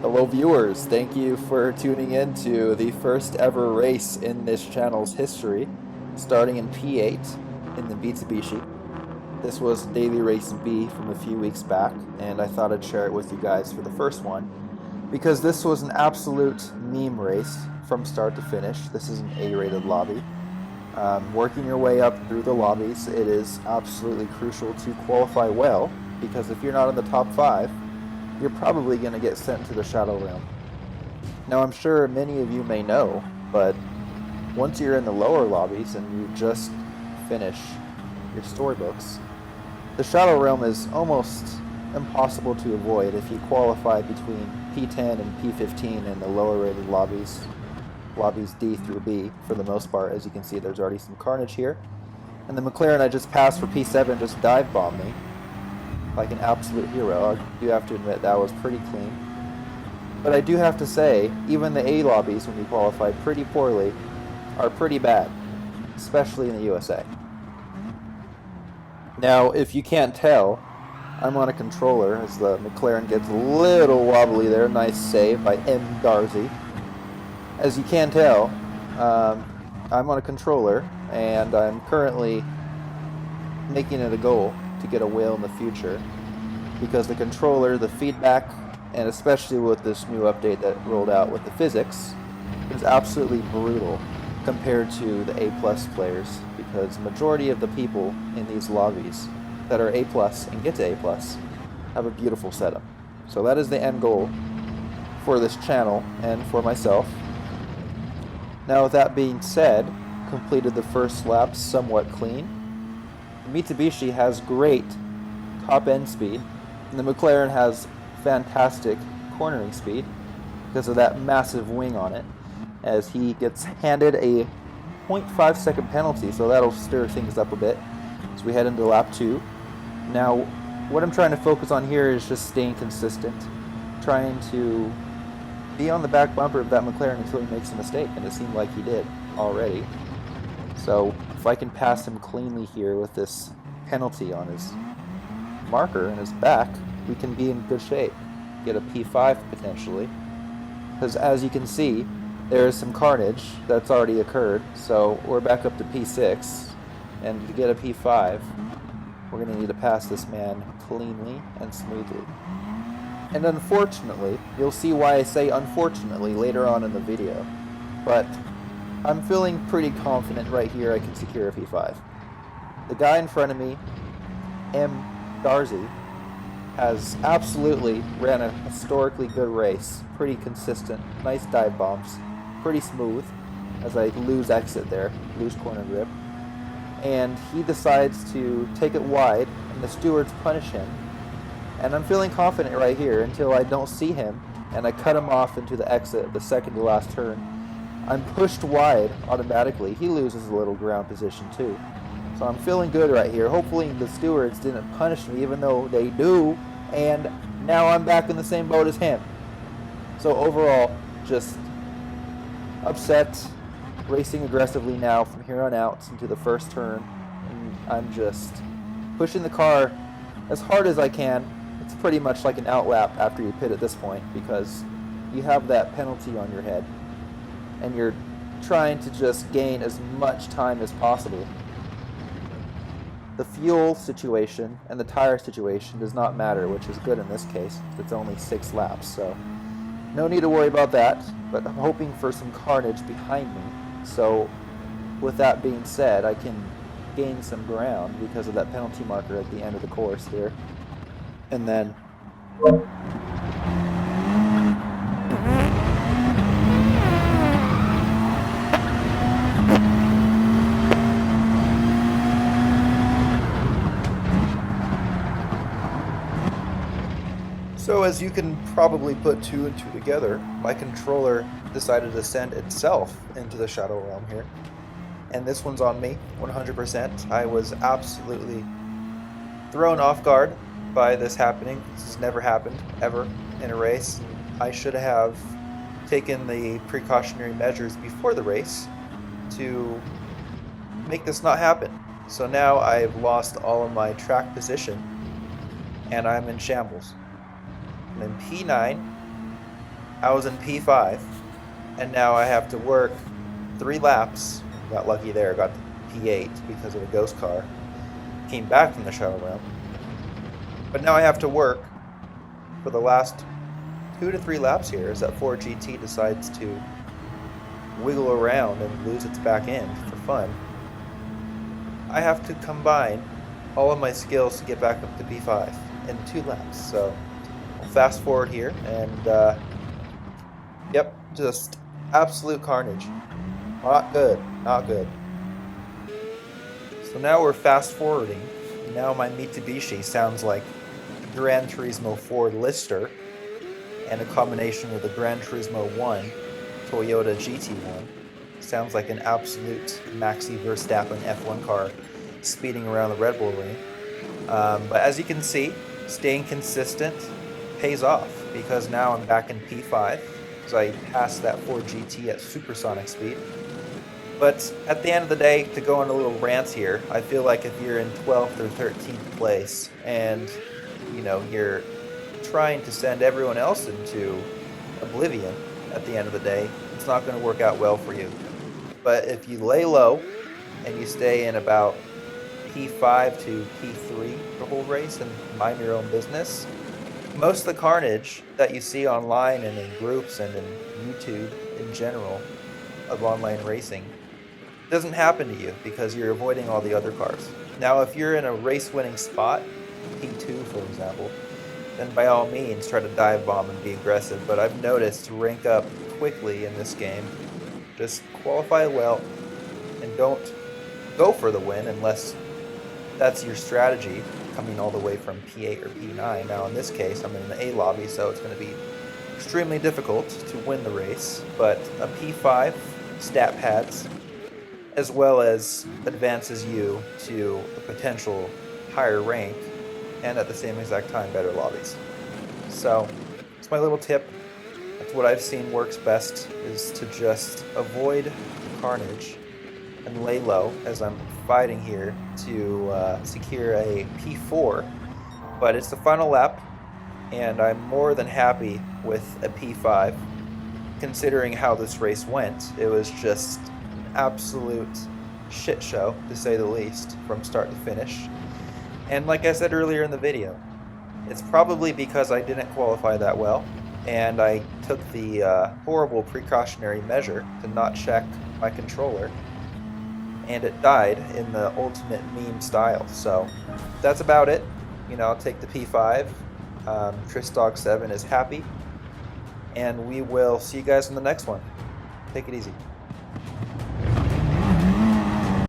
Hello viewers, thank you for tuning in to the first ever race in this channel's history, starting in P8 in the Mitsubishi. This was Daily Race B from a few weeks back, and I thought I'd share it with you guys for the first one, because this was an absolute meme race from start to finish. This is an A-rated lobby. Working your way up through the lobbies, it is absolutely crucial to qualify well, because if you're not in the top 5, you're probably going to get sent to the Shadow Realm. Now, I'm sure many of you may know, but once you're in the lower lobbies and you just finish your storybooks, the Shadow Realm is almost impossible to avoid if you qualify between P10 and P15 in the lower rated lobbies D through B for the most part. As you can see, there's already some carnage here. And the McLaren I just passed for P7 just dive bombed me like an absolute hero. I do have to admit that was pretty clean. But I do have to say, even the A lobbies, when you qualify pretty poorly, are pretty bad, especially in the USA. Now, if you can't tell, I'm on a controller as the McLaren gets a little wobbly there. Nice save by M. Darcy. As you can tell, I'm on a controller, and I'm currently making it a goal to get a whale in the future, because the controller, the feedback, and especially with this new update that rolled out with the physics, is absolutely brutal compared to the A+ players, because the majority of the people in these lobbies that are A+ and get to A+ have a beautiful setup. So that is the end goal for this channel and for myself. Now, with that being said, completed the first lap somewhat clean. The Mitsubishi has great top-end speed, and the McLaren has fantastic cornering speed because of that massive wing on it, as he gets handed a 0.5 second penalty, so that'll stir things up a bit as we head into lap 2. Now, what I'm trying to focus on here is just staying consistent, trying to be on the back bumper of that McLaren until he makes a mistake, and it seemed like he did already. So if I can pass him cleanly here with this penalty on his marker and his back, we can be in good shape. Get a P5 potentially. Because as you can see, there is some carnage that's already occurred. So we're back up to P6. And to get a P5, we're going to need to pass this man cleanly and smoothly. And unfortunately, you'll see why I say unfortunately later on in the video. But I'm feeling pretty confident right here I can secure a P5. The guy in front of me, M. Darcy, has absolutely ran a historically good race. Pretty consistent, nice dive bombs, pretty smooth, as I lose exit there, lose corner grip. And he decides to take it wide, and the stewards punish him. And I'm feeling confident right here until I don't see him, and I cut him off into the exit, the second to last turn. I'm pushed wide automatically. He loses a little ground position too. So I'm feeling good right here. Hopefully the stewards didn't punish me, even though they do. And now I'm back in the same boat as him. So overall, just upset, racing aggressively now from here on out into the first turn. And I'm just pushing the car as hard as I can. It's pretty much like an outlap after you pit at this point, because you have that penalty on your head. And you're trying to just gain as much time as possible. The fuel situation and the tire situation does not matter, which is good in this case. It's only 6 laps, so no need to worry about that, but I'm hoping for some carnage behind me. So with that being said, I can gain some ground because of that penalty marker at the end of the course here. And then so, as you can probably put 2 and 2 together, my controller decided to send itself into the Shadow Realm here. And this one's on me, 100%. I was absolutely thrown off guard by this happening. This has never happened, ever, in a race. I should have taken the precautionary measures before the race to make this not happen. So now I've lost all of my track position, and I'm in shambles. I'm in P9, I was in P5, and now I have to work 3 laps. Got lucky there, got to P8 because of a ghost car. Came back from the shuttle realm. But now I have to work for the last 2 to 3 laps here as that Ford GT decides to wiggle around and lose its back end for fun. I have to combine all of my skills to get back up to P5 in 2 laps. So I'll fast forward here and yep, just absolute carnage. Not good, not good. So now we're fast forwarding. Now my Mitsubishi sounds like a Gran Turismo Ford Lister and a combination with a Gran Turismo 1 Toyota GT1. Sounds like an absolute Maxi Verstappen F1 car speeding around the Red Bull Ring. But as you can see, staying consistent pays off because now I'm back in P5 as I passed that Ford GT at supersonic speed. But at the end of the day, to go on a little rant here, I feel like if you're in 12th or 13th place and you're trying to send everyone else into oblivion at the end of the day, it's not going to work out well for you. But if you lay low and you stay in about P5 to P3 the whole race and mind your own business, most of the carnage that you see online and in groups and in YouTube in general of online racing doesn't happen to you because you're avoiding all the other cars. Now, if you're in a race-winning spot, P2 for example, then by all means try to dive bomb and be aggressive. But I've noticed to rank up quickly in this game, just qualify well and don't go for the win unless that's your strategy, coming all the way from P8 or P9. Now in this case, I'm in the A lobby, so it's going to be extremely difficult to win the race, but a P5 stat pads, as well as advances you to a potential higher rank, and at the same exact time, better lobbies. So, it's my little tip. That's what I've seen works best, is to just avoid carnage and lay low as I'm fighting here to secure a P4. But it's the final lap, and I'm more than happy with a P5. Considering how this race went, it was just an absolute shit show, to say the least, from start to finish. And like I said earlier in the video, it's probably because I didn't qualify that well, and I took the horrible precautionary measure to not check my controller, and it died in the ultimate meme style. So that's about it. I'll take the P5. TristDog7 is happy, and we will see you guys in the next one. Take it easy.